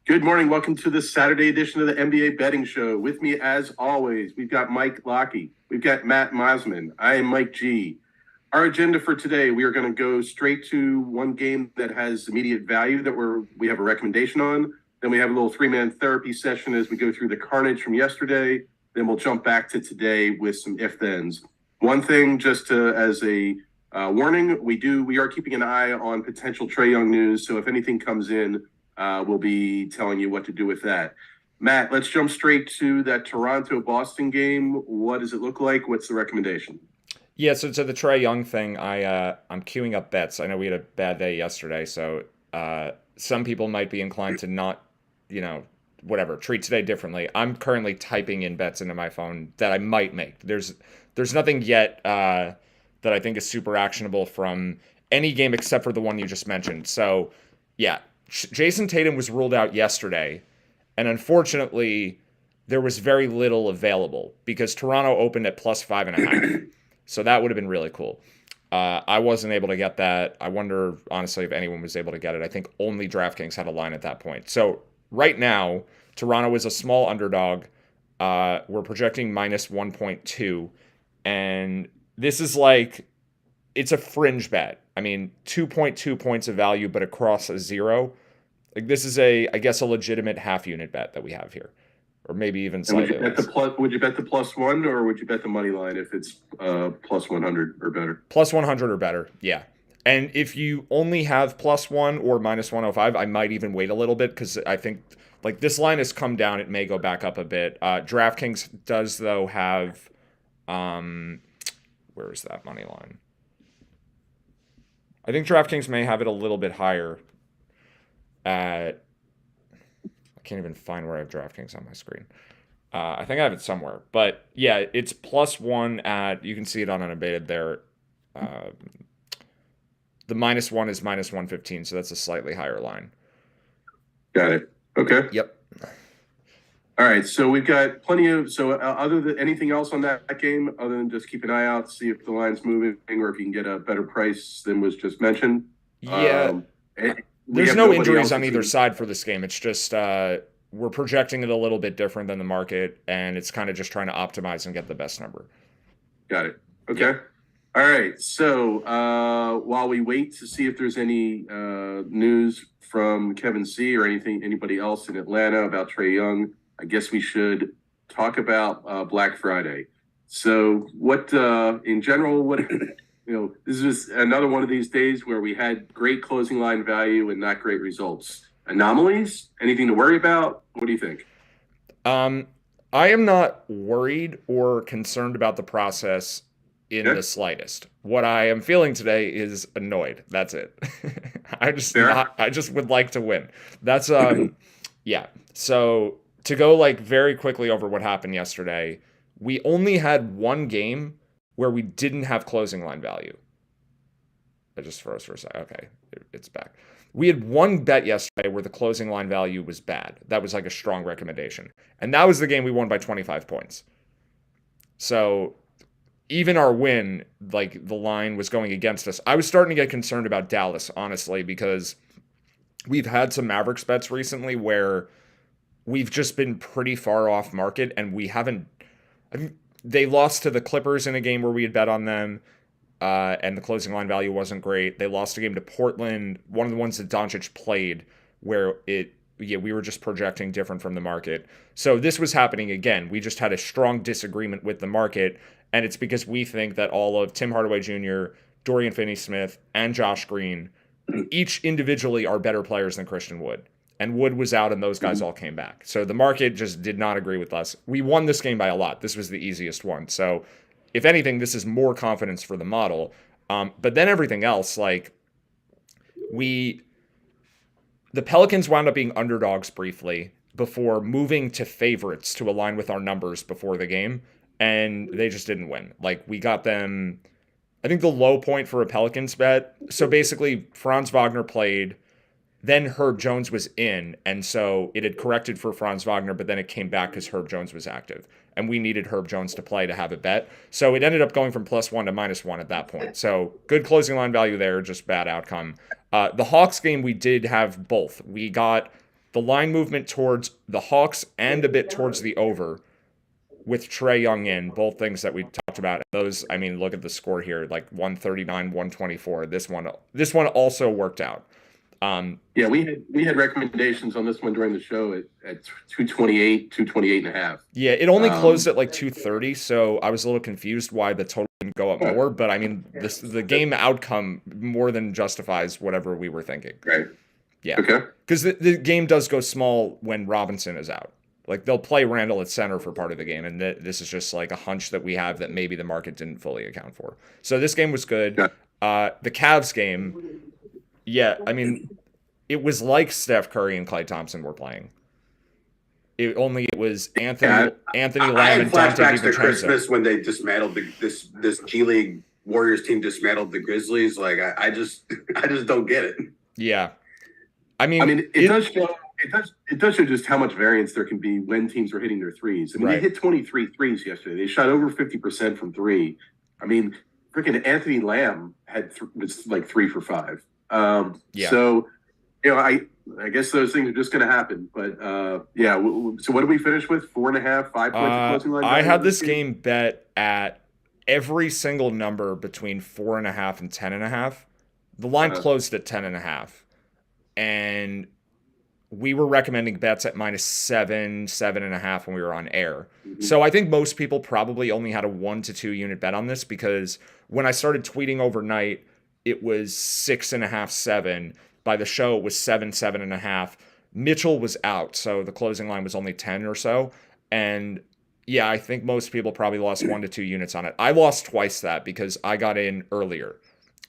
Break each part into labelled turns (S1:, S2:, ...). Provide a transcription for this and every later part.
S1: Good morning. Welcome to the Saturday edition of the NBA Betting Show. With me, as always, we've got Mike Lockey. We've got Matt Mosman. I am Mike G. Our agenda for today, we are going to go straight to one game that has immediate value that we have a recommendation on. Then we have a little three-man therapy session as we go through the carnage from yesterday. Then we'll jump back to today with some if-thens. One thing, just as a warning, we are keeping an eye on potential Trae Young news. So if anything comes in, we'll be telling you what to do with that. Matt, let's jump straight to that Toronto-Boston game. What does it look like? What's the recommendation?
S2: Yeah, so to the Trae Young thing, I'm queuing up bets. I know we had a bad day yesterday, so some people might be inclined to not, whatever, treat today differently. I'm currently typing in bets into my phone that I might make. There's nothing yet that I think is super actionable from any game except for the one you just mentioned. So, yeah, Jason Tatum was ruled out yesterday, and unfortunately, there was very little available because Toronto opened at plus 5.5. So that would have been really cool. I wasn't able to get that. I wonder, honestly, if anyone was able to get it. I think only DraftKings had a line at that point. So right now, Toronto is a small underdog. We're projecting minus 1.2. And this is like, it's a fringe bet. I mean, 2.2 points of value, but across a zero. Like, this is I guess, a legitimate half unit bet that we have here. Or maybe even
S1: And would you
S2: slightly
S1: bet the
S2: less.
S1: plus? Would you bet the plus one, or would you bet the money line if it's plus 100 or better?
S2: Plus 100 or better, yeah. And if you only have plus one or minus 105, I might even wait a little bit because I think like this line has come down. It may go back up a bit. DraftKings does though have, where is that money line? I think DraftKings may have it a little bit higher. At I can't even find where I have DraftKings on my screen. I think I have it somewhere, but yeah, it's plus one at. You can see it on unabated there. Uh, the minus one is minus 115, so that's a slightly higher line.
S1: Got it. Okay.
S2: Yep.
S1: All right. So we've got plenty of. So other than anything else on that game, other than just keep an eye out, see if the line's moving, or if you can get a better price than was just mentioned.
S2: Yeah.
S1: Um, and we
S2: There's
S1: have
S2: no
S1: nobody
S2: injuries
S1: else
S2: on
S1: that's
S2: either
S1: even.
S2: side for this game. It's just we're projecting it a little bit different than the market, and it's kind of just trying to optimize and get the best number.
S1: Got it.
S2: Yep.
S1: Okay. All right. So while we wait to see if there's any news from Kevin C or anybody else in Atlanta about Trae Young, I guess we should talk about Black Friday. So what, in general, what this is another one of these days where we had great closing line value and not great results. Anomalies? Anything to worry about? What do you think?
S2: Um, I am not worried or concerned about the process in
S1: Yeah,
S2: the slightest. What I am feeling today is annoyed. That's it.
S1: fair.
S2: I just would like to win. That's yeah. So to go like very quickly over what happened yesterday, we only had one game where we didn't have closing line value. I just froze for a second. Okay, it's back. We had one bet yesterday where the closing line value was bad. That was like a strong recommendation. And that was the game we won by 25 points. So even our win, like the line was going against us. I was starting to get concerned about Dallas, honestly, because we've had some Mavericks bets recently where we've just been pretty far off market and we haven't. I mean, they lost to the Clippers in a game where we had bet on them, and the closing line value wasn't great. They lost a game to Portland, one of the ones that Doncic played, where we were just projecting different from the market. So this was happening again. We just had a strong disagreement with the market, and it's because we think that all of Tim Hardaway Jr., Dorian Finney-Smith, and Josh Green, each individually are better players than Christian Wood. And Wood was out, and those guys all came back. So the market just did not agree with us. We won this game by a lot. This was the easiest one. So if anything, this is more confidence for the model. But then everything else, like we, the Pelicans wound up being underdogs briefly before moving to favorites to align with our numbers before the game, and they just didn't win. Like we got them. I think the low point for a Pelicans bet. So basically, Franz Wagner played. Then Herb Jones was in, and so it had corrected for Franz Wagner, but then it came back because Herb Jones was active, and we needed Herb Jones to play to have a bet. So it ended up going from plus one to minus one at that point. So good closing line value there, just bad outcome. The Hawks game, we did have both. We got the line movement towards the Hawks and a bit towards the over with Trae Young in, both things that we talked about. Those, I mean, look at the score here, like 139, 124. This one also worked out.
S1: Yeah, we had recommendations on this one during the show at 228, 228 and a half.
S2: Yeah, it only closed at like 230, so I was a little confused why the total didn't go up more. But I mean, the game outcome more than justifies whatever we were thinking.
S1: Right.
S2: Yeah.
S1: Okay.
S2: Because the game does go small when Robinson is out. Like they'll play Randall at center for part of the game, and this is just like a hunch that we have that maybe the market didn't fully account for. So this game was good.
S1: Yeah.
S2: The Cavs game, yeah, I mean, it was like Steph Curry and Klay Thompson were playing. It was Anthony Lamb and Dante
S3: flashbacks to
S2: DiVincenzo.
S3: Christmas when they dismantled this G League Warriors team dismantled the Grizzlies. Like I just don't get it.
S2: Yeah, I mean,
S1: it does show just how much variance there can be when teams are hitting their threes. I mean,
S2: Right.
S1: They hit 23 threes yesterday. They shot over 50% from three. I mean, freaking Anthony Lamb was like 3 for 5.
S2: Yeah.
S1: So, I guess those things are just going to happen. But yeah. So what do we finish with? 4.5, 5 points of closing line?
S2: I had this game bet at every single number between 4.5 and 10.5. The line closed at 10.5, and we were recommending bets at -7, 7.5 when we were on air.
S1: Mm-hmm.
S2: So I think most people probably only had a 1 to 2 unit bet on this, because when I started tweeting overnight, it was 6.5, 7. By the show, it was 7, 7.5. Mitchell was out, so the closing line was only 10 or so. And yeah, I think most people probably lost 1 to 2 units on it. I lost twice that because I got in earlier.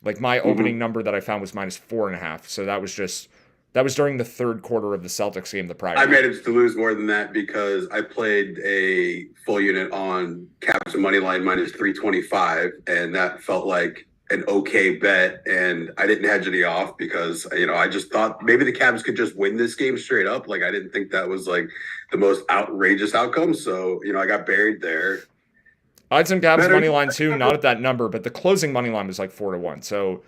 S2: Like my opening number that I found was -4.5. So that was during the third quarter of the Celtics game the prior.
S3: I managed to lose more than that because I played a full unit on Cavs money line -325, and that felt like an okay bet, and I didn't hedge any off because I just thought maybe the Cavs could just win this game straight up. Like I didn't think that was like the most outrageous outcome, so I got buried there.
S2: I had some Cavs money line too, not at that number, but the closing money line was like 4-1. So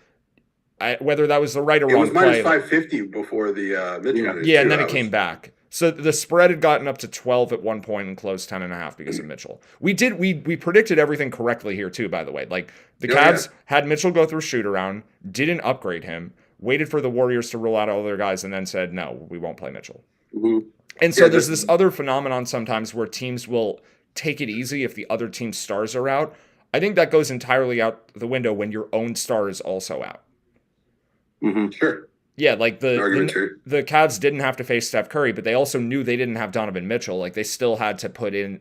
S2: whether that was the right or wrong
S3: It was
S2: play,
S3: -550 before the Mitchell.
S2: yeah, and then it came back. So the spread had gotten up to 12 at one point and closed 10.5 because of Mitchell. We predicted everything correctly here too, by the way. Like the Cavs had Mitchell go through shoot around, didn't upgrade him, waited for the Warriors to rule out all their guys, and then said, no, we won't play Mitchell.
S1: Mm-hmm.
S2: And so there's this other phenomenon sometimes where teams will take it easy if the other team's stars are out. I think that goes entirely out the window when your own star is also out.
S3: Mm-hmm. Sure.
S2: Yeah, like the Cavs didn't have to face Steph Curry, but they also knew they didn't have Donovan Mitchell. Like they still had to put in,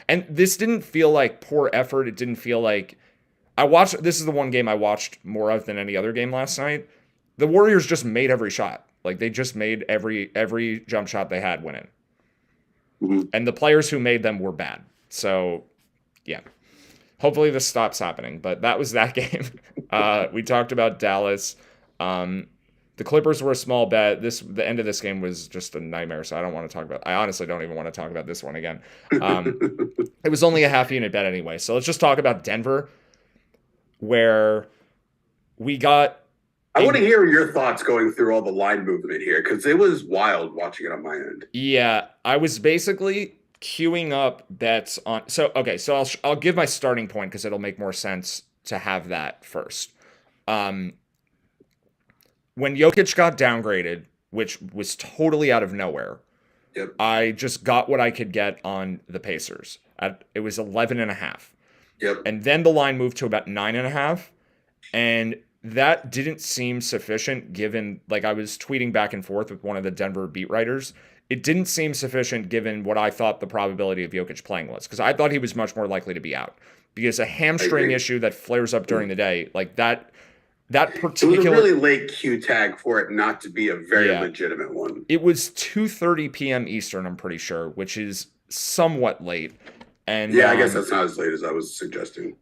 S2: and this didn't feel like poor effort. It didn't feel like this is the one game I watched more of than any other game last night. The Warriors just made every shot. Like they just made every jump shot they had win in.
S1: Mm-hmm.
S2: And the players who made them were bad. So, yeah. Hopefully this stops happening. But that was that game. We talked about Dallas. The Clippers were a small bet. The end of this game was just a nightmare, so I honestly don't even want to talk about this one again. It was only a half unit bet anyway. So let's just talk about Denver, where we got...
S3: I want to hear your thoughts going through all the line movement here, because it was wild watching it on my end.
S2: Yeah, I was basically queuing up bets on... So I'll give my starting point because it'll make more sense to have that first. When Jokic got downgraded, which was totally out of nowhere,
S3: Yep.
S2: I just got what I could get on the Pacers. It was 11.5.
S3: Yep.
S2: And then the line moved to about 9.5. And that didn't seem sufficient given, like I was tweeting back and forth with one of the Denver beat writers. It didn't seem sufficient given what I thought the probability of Jokic playing was, because I thought he was much more likely to be out. Because a hamstring issue that flares up during the day, like that particular...
S3: It was a really late Q tag for it not to be a very legitimate one.
S2: It was 2:30 p.m. Eastern, I'm pretty sure, which is somewhat late. And
S3: yeah, I guess that's not as late as I was suggesting.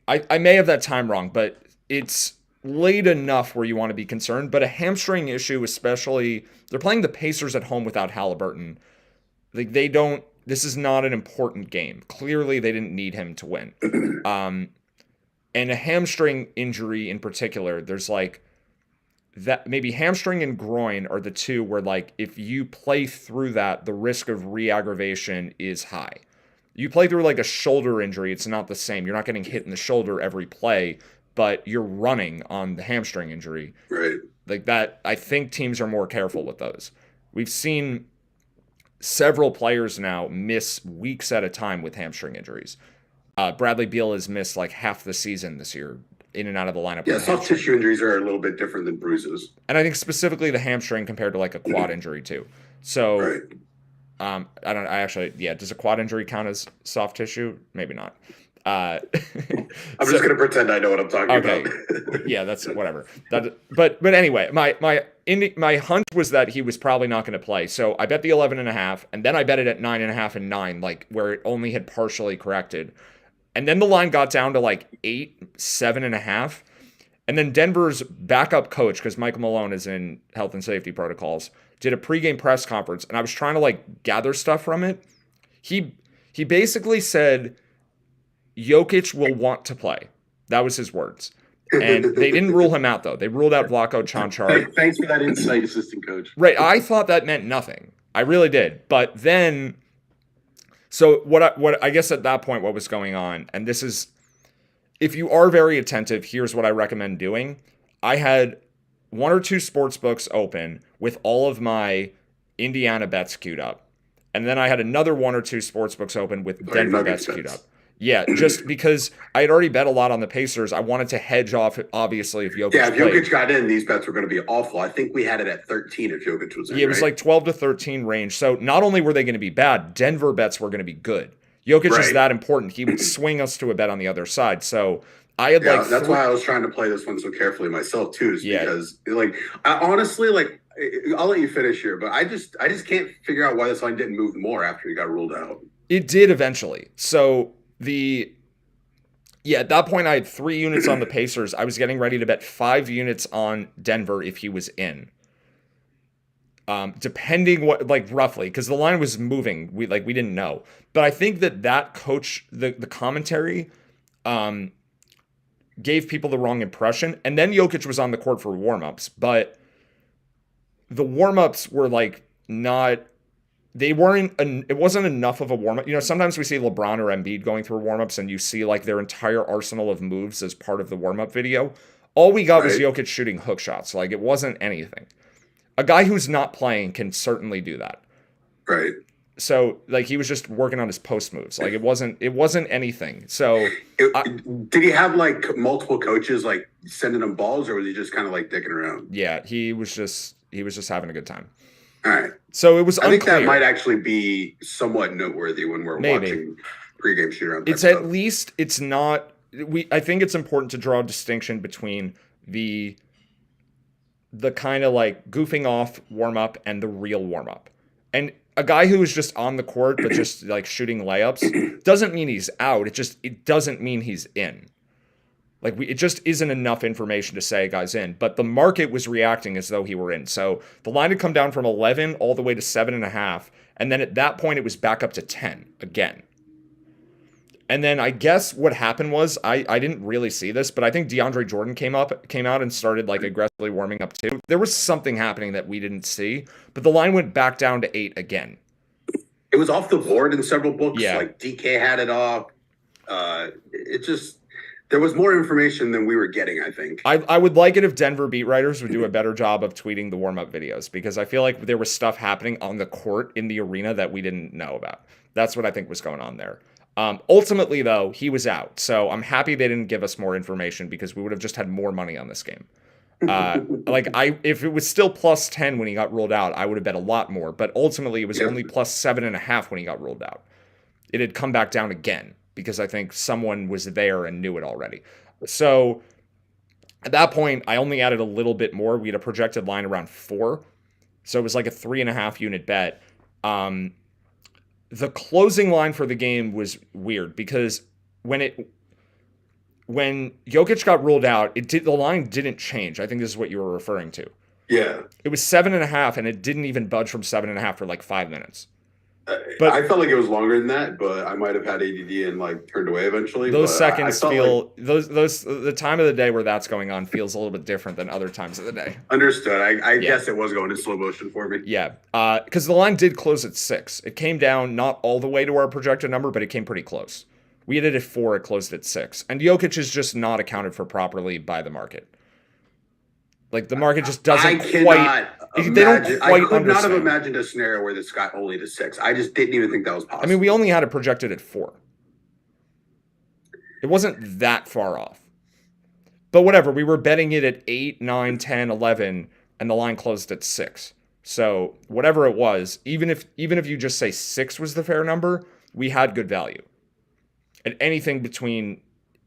S2: I may have that time wrong, but it's late enough where you want to be concerned. But a hamstring issue, especially, they're playing the Pacers at home without Halliburton. Like this is not an important game. Clearly, they didn't need him to win. And a hamstring injury in particular, there's like that maybe hamstring and groin are the two where, like, if you play through that, the risk of re-aggravation is high. You play through like a shoulder injury, it's not the same. You're not getting hit in the shoulder every play, but you're running on the hamstring injury.
S3: Right.
S2: Like that, I think teams are more careful with those. We've seen several players now miss weeks at a time with hamstring injuries. Bradley Beal has missed like half the season this year, in and out of the lineup.
S3: Yeah, soft tissue injuries are a little bit different than bruises.
S2: And I think specifically the hamstring compared to like a quad injury too. So,
S3: Right.
S2: does a quad injury count as soft tissue? Maybe not.
S3: I'm just going to pretend I know what I'm talking about.
S2: Yeah, that's whatever. But anyway, my hunch was that he was probably not going to play. So I bet the 11.5, and then I bet it at 9.5 and 9, like where it only had partially corrected. And then the line got down to like 8, 7.5. And then Denver's backup coach, because Michael Malone is in health and safety protocols, did a pregame press conference, and I was trying to like gather stuff from it. He basically said Jokic will want to play. That was his words. And they didn't rule him out, though. They ruled out Vlatko Čančar.
S1: Thanks for that insight, assistant coach.
S2: Right. I thought that meant nothing. I really did. But then, so what I guess at that point, what was going on, and this is, if you are very attentive, here's what I recommend doing. I had 1 or 2 sports books open with all of my Indiana bets queued up. And then I had another 1 or 2 sports books open with Denver bets queued up. Yeah, just because I had already bet a lot on the Pacers, I wanted to hedge off, obviously, if Jokic
S3: if
S2: played.
S3: Jokic got in, these bets were going to be awful. I think we had it at 13 if Jokic was in.
S2: Yeah, it was like 12 to 13 range. So not only were they going to be bad, Denver bets were going to be good. Jokic is that important. He would swing us to a bet on the other side. So I had
S3: that's why I was trying to play this one so carefully myself too, is because I honestly I'll let you finish here, but I just can't figure out why this line didn't move more after he got ruled out.
S2: It did eventually. So at that point I had 3 units on the Pacers. I was getting ready to bet 5 units on Denver if he was in. Depending what, like roughly, because the line was moving. We didn't know. But I think that coach, the commentary, gave people the wrong impression. And then Jokic was on the court for warm-ups, but the warm-ups were like not, they weren't, it wasn't enough of a warm-up. You know, sometimes we see LeBron or Embiid going through warm-ups and you see like their entire arsenal of moves as part of the warm-up video. All we got was Jokic shooting hook shots. Like it wasn't anything. A guy who's not playing can certainly do that.
S3: Right.
S2: So like he was just working on his post moves. Like it wasn't anything. So
S3: did he have like multiple coaches like sending him balls, or was he just kind of like dicking around?
S2: Yeah, he was just having a good time.
S3: All right.
S2: So it was unclear.
S3: I think that might actually be somewhat noteworthy when we're watching pregame shoot around.
S2: It's at least it's not. I think it's important to draw a distinction between the kind of like goofing off warm up and the real warm up. And a guy who is just on the court but just like shooting layups doesn't mean he's out. It doesn't mean he's in. Like it just isn't enough information to say a guy's in. But the market was reacting as though he were in. So the line had come down from 11 all the way to 7.5, and then at that point it was back up to 10 again. And then I guess what happened was I didn't really see this, but I think DeAndre Jordan came out and started like aggressively warming up too. There was something happening that we didn't see, but the line went back down to 8 again.
S3: It was off the board in several books.
S2: Yeah.
S3: Like DK had it off. There was more information than we were getting, I think.
S2: I would like it if Denver beat writers would do a better job of tweeting the warm-up videos, because I feel like there was stuff happening on the court in the arena that we didn't know about. That's what I think was going on there. Ultimately, though, he was out. So I'm happy they didn't give us more information, because we would have just had more money on this game. If it was still plus 10 when he got ruled out, I would have bet a lot more. But ultimately, it was only plus 7.5 when he got ruled out. It had come back down again, because I think someone was there and knew it already. So at that point, I only added a little bit more. We had a projected line around 4. So it was like a 3.5 unit bet. The closing line for the game was weird, because when Jokic got ruled out, the line didn't change. I think this is what you were referring to.
S3: Yeah.
S2: It was 7.5, and it didn't even budge from 7.5 for like 5 minutes. But
S3: I felt like it was longer than that, but I might have had ADD and like turned away eventually.
S2: those
S3: But
S2: seconds
S3: I felt
S2: feel those the time of the day where that's going on feels a little bit different than other times of the day.
S3: understood. I
S2: Yeah.
S3: guess it was going in slow motion for me.
S2: Yeah, because the line did close at 6. It came down not all the way to our projected number, but it came pretty close. We had it at 4. It closed at 6, and Jokic is just not accounted for properly by the market. Like the market just doesn't
S3: I
S2: quite.
S3: cannot
S2: They don't
S3: imagine.
S2: quite
S3: I could not have
S2: understand.
S3: imagined a scenario where this got only to 6. I just didn't even think that was possible.
S2: I mean, we only had it projected at 4. It wasn't that far off. But whatever, we were betting it at 8, 9, 10, 11, and the line closed at 6. So whatever it was, even if you just say 6 was the fair number, we had good value. And anything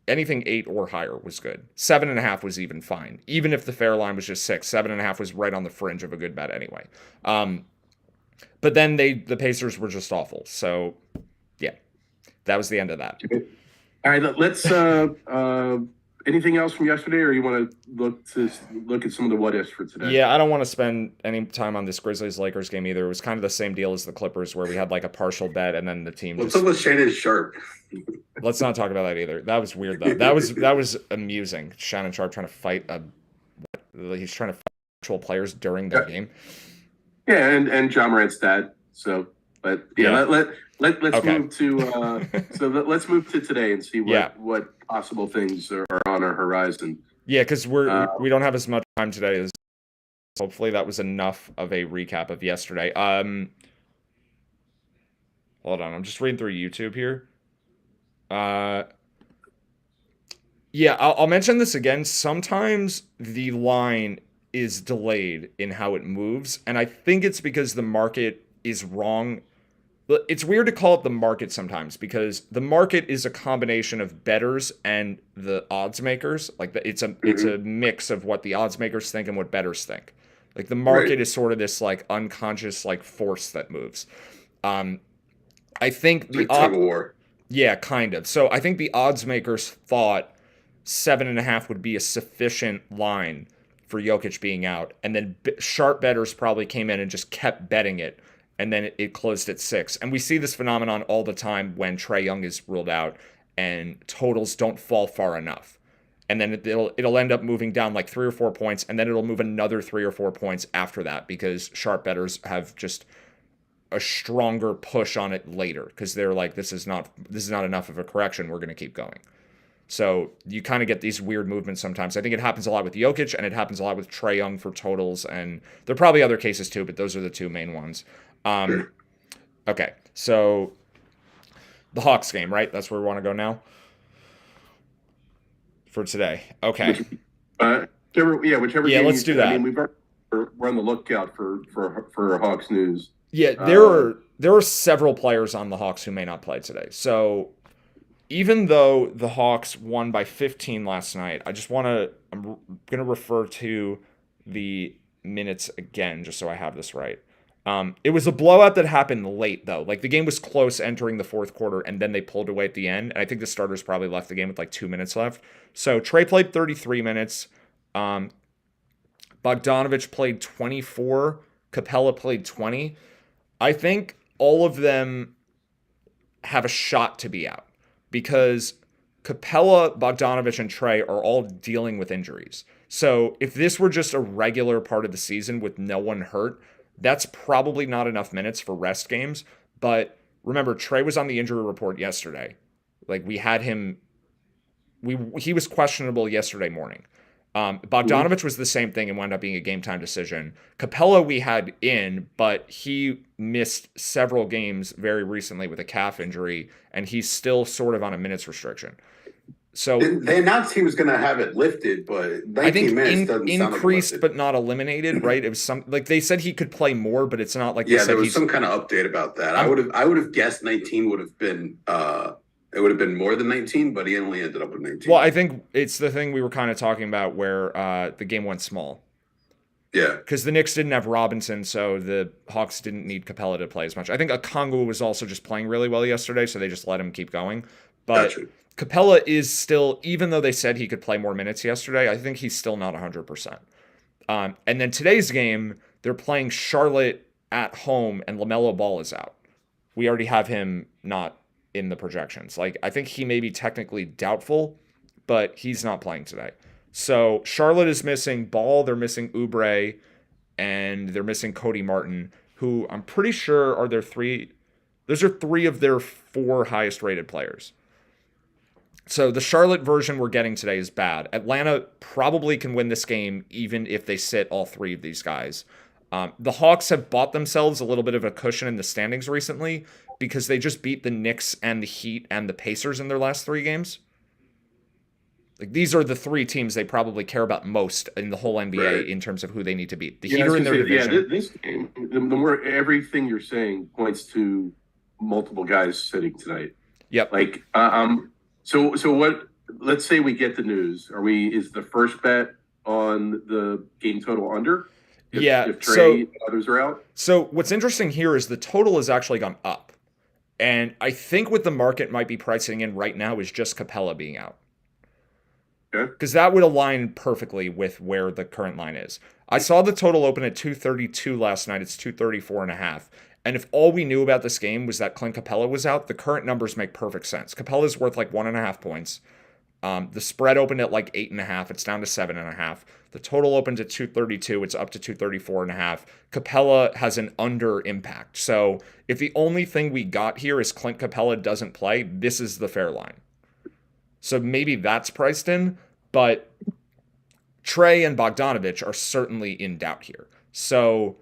S2: 8 or higher was good. 7.5 was even fine. Even if the fair line was just 6, 7.5 was right on the fringe of a good bet anyway. But then the Pacers were just awful. So yeah, that was the end of that.
S1: All right, let's. Anything else from yesterday, or you want to look at some of the what ifs for today?
S2: Yeah, I don't want to spend any time on this Grizzlies-Lakers game either. It was kind of the same deal as the Clippers, where we had like a partial bet and then the team.
S3: What's up with Shannon Sharp?
S2: Let's not talk about that either. That was weird though. That was amusing. Shannon Sharp trying to fight he's trying to fight actual players during their game.
S1: Yeah, and John Morant's dad. So, but yeah, let's
S2: Okay.
S1: move to let's move to today and see what possible things are on our horizon.
S2: Yeah, because we don't have as much time today as. Hopefully that was enough of a recap of yesterday. Hold on, I'm just reading through YouTube here. Yeah, I'll mention this again. Sometimes the line is delayed in how it moves, and I think it's because the market is wrong. It's weird to call it the market sometimes because the market is a combination of bettors and the odds makers. Like it's a mix of what the odds makers think and what bettors think. Like the market is sort of this like unconscious like force that moves. I think the
S3: tug of war.
S2: Yeah, kind of. So I think the odds makers thought 7.5 would be a sufficient line for Jokic being out, and then sharp bettors probably came in and just kept betting it, and then it closed at 6. And we see this phenomenon all the time when Trae Young is ruled out and totals don't fall far enough. And then it'll end up moving down like 3 or 4 points, and then it'll move another 3 or 4 points after that because sharp bettors have just a stronger push on it later because they're like, this is not enough of a correction. We're going to keep going. So you kind of get these weird movements sometimes. I think it happens a lot with Jokic, and it happens a lot with Trae Young for totals, and there are probably other cases too, but those are the two main ones. Okay, so the Hawks game, right? That's where we want to go now for today. Okay.
S1: Whichever game
S2: let's do that.
S1: I mean, we're on the lookout for Hawks news.
S2: Yeah, there are several players on the Hawks who may not play today. So even though the Hawks won by 15 last night, I'm going to refer to the minutes again just so I have this right. It was a blowout that happened late, though. Like, the game was close entering the fourth quarter, and then they pulled away at the end. And I think the starters probably left the game with like 2 minutes left. So Trae played 33 minutes. Bogdanovich played 24. Capella played 20. I think all of them have a shot to be out because Capella, Bogdanovich, and Trae are all dealing with injuries. So if this were just a regular part of the season with no one hurt, that's probably not enough minutes for rest games. But remember, Trae was on the injury report yesterday. Like, we had him. He was questionable yesterday morning. Bogdanovich was the same thing and wound up being a game time decision. Capella we had in, but he missed several games very recently with a calf injury, and he's still sort of on a minutes restriction. So
S3: they announced he was going to have it lifted, but 19
S2: I think
S3: minutes doesn't
S2: increased
S3: sound like
S2: but not eliminated, right? It was some like they said he could play more, but it's not like
S3: yeah. There was some kind of update about that. I would have guessed 19 would have been. It would have been more than 19, but he only ended up with 19.
S2: Well, I think it's the thing we were kind of talking about where the game went small.
S3: Yeah.
S2: Because the Knicks didn't have Robinson, so the Hawks didn't need Capella to play as much. I think Okongwu was also just playing really well yesterday, so they just let him keep going. But
S3: Gotcha.
S2: Capella is still, even though they said he could play more minutes yesterday, I think he's still not 100%. And then today's game, they're playing Charlotte at home, and LaMelo Ball is out. we already have him not in the projections. Like, I think he may be technically doubtful, but he's not playing today. So Charlotte is missing Ball, they're missing Oubre, and they're missing Cody Martin, who I'm pretty sure are their three. Those are three of their four highest rated players. So the Charlotte version we're getting today is bad. Atlanta probably can win this game even if they sit all three of these guys. The Hawks have bought themselves a little bit of a cushion in the standings recently because they just beat the Knicks and the Heat and the Pacers in their last three games. Like, these are the three teams they probably care about most in the whole NBA in terms of who they need to beat. The Heat are in their division.
S1: Yeah, this game, the more everything you're saying points to multiple guys sitting tonight.
S2: Yep.
S1: Like, so what? Let's say we get the news. Is the first bet on the game total under? If Trey and others are out.
S2: So what's interesting here is the total has actually gone up, and I think what the market might be pricing in right now is just Capella being out. Because that would align perfectly with where the current line is. I saw the total open at 232 last night. It's 234.5. And if all we knew about this game was that Clint Capella was out, the current numbers make perfect sense. Capella's worth like 1.5 points. The spread opened at like 8.5. It's down to 7.5. The total opened at 232. It's up to 234.5. Capella has an under impact. So if the only thing we got here is Clint Capella doesn't play, this is the fair line. So maybe that's priced in, but Trey and Bogdanovich are certainly in doubt here. So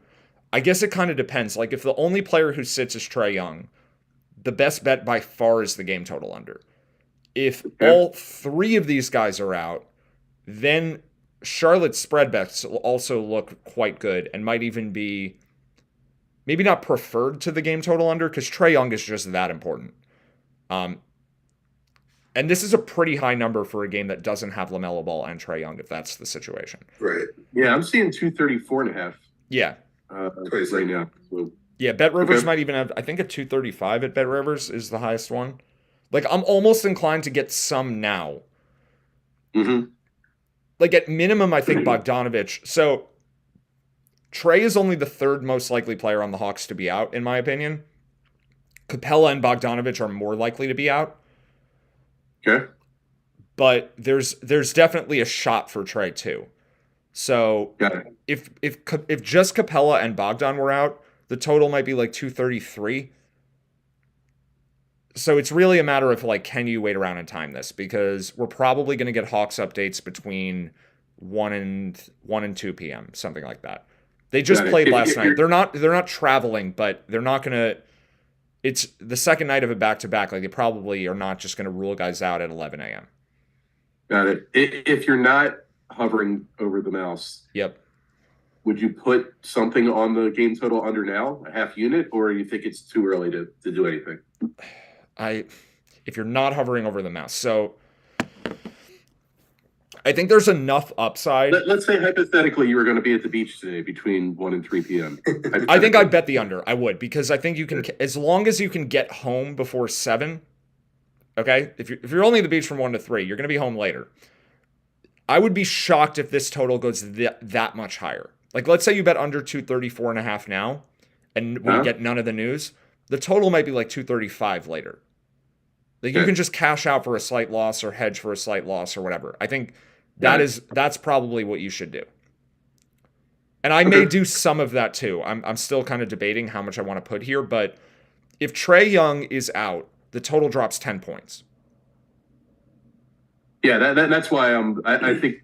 S2: I guess it kind of depends. Like, if the only player who sits is Trae Young, the best bet by far is the game total under. If all three of these guys are out, then Charlotte's spread bets will also look quite good and might even be maybe not preferred to the game total under because Trae Young is just that important. And this is a pretty high number for a game that doesn't have LaMelo Ball and Trae Young, if that's the situation.
S3: Right.
S1: Yeah, I'm seeing 234.5.
S2: Yeah.
S1: Right now. So,
S2: yeah, Bet Rivers might even have, I think, a 235 at Bet Rivers is the highest one. Like, I'm almost inclined to get some now.
S1: Mm-hmm.
S2: Like, at minimum, I think Bogdanovich. So, Trey is only the third most likely player on the Hawks to be out, in my opinion. Capella and Bogdanovich are more likely to be out.
S1: Okay.
S2: But there's definitely a shot for Trey too. So if just Capella and Bogdan were out, the total might be like 233. So it's really a matter of like, can you wait around and time this? Because we're probably going to get Hawks updates between 1 and 2 p.m., something like that. They just played last night. They're not traveling, but they're not going to. It's the second night of a back-to-back. Like, they probably are not just going to rule guys out at 11 a.m.
S1: Got it. If you're not hovering over the mouse, would you put something on the game total under now, a half unit, or you think it's too early to do anything?
S2: If you're not hovering over the mouse. So I think there's enough upside.
S1: Let's say hypothetically you were going to be at the beach today between 1 and 3 p.m.
S2: I think I'd bet the under. I would, because I think you can, as long as you can get home before 7. Okay, if you're only at the beach from 1 to 3, you're going to be home later. I would be shocked if this total goes that much higher. Like, let's say you bet under 234.5 now, and we get none of the news. The total might be like 235 later. Like, you can just cash out for a slight loss or hedge for a slight loss or whatever. I think that's probably what you should do. And I may do some of that too. I'm still kind of debating how much I want to put here, but if Trae Young is out, the total drops 10 points.
S1: Yeah, that's why I think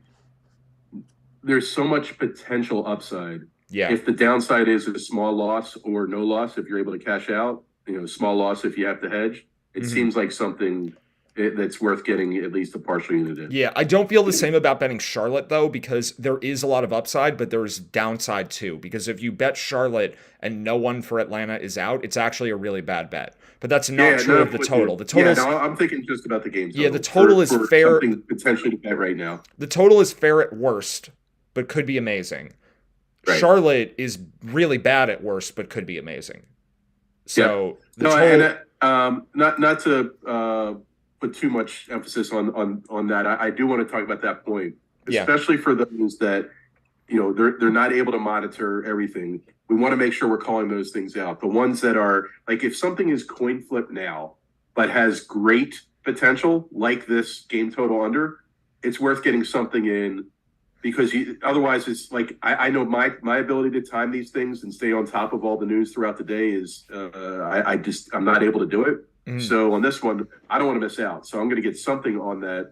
S1: there's so much potential upside.
S2: Yeah.
S1: If the downside is a small loss or no loss, if you're able to cash out, small loss if you have to hedge, it seems like something that's worth getting at least a partial unit in.
S2: Yeah, I don't feel the same about betting Charlotte, though, because there is a lot of upside, but there's downside, too. Because if you bet Charlotte and no one for Atlanta is out, it's actually a really bad bet. But that's not true of the total. The total.
S1: I'm thinking just about the game total.
S2: Yeah, the total is fair.
S1: Something potentially to bet right now.
S2: The total is fair at worst, but could be amazing. Right. Charlotte is really bad at worst, but could be amazing. So not to put too much emphasis on that. I do want to talk about that point, especially for those that
S1: they're not able to monitor everything. We want to make sure we're calling those things out. The ones that are like, if something is coin flip now, but has great potential, like this game total under, it's worth getting something in, because otherwise it's like, I know my ability to time these things and stay on top of all the news throughout the day is I'm not able to do it.
S2: Mhm.
S1: So on this one, I don't want to miss out. So I'm going to get something on that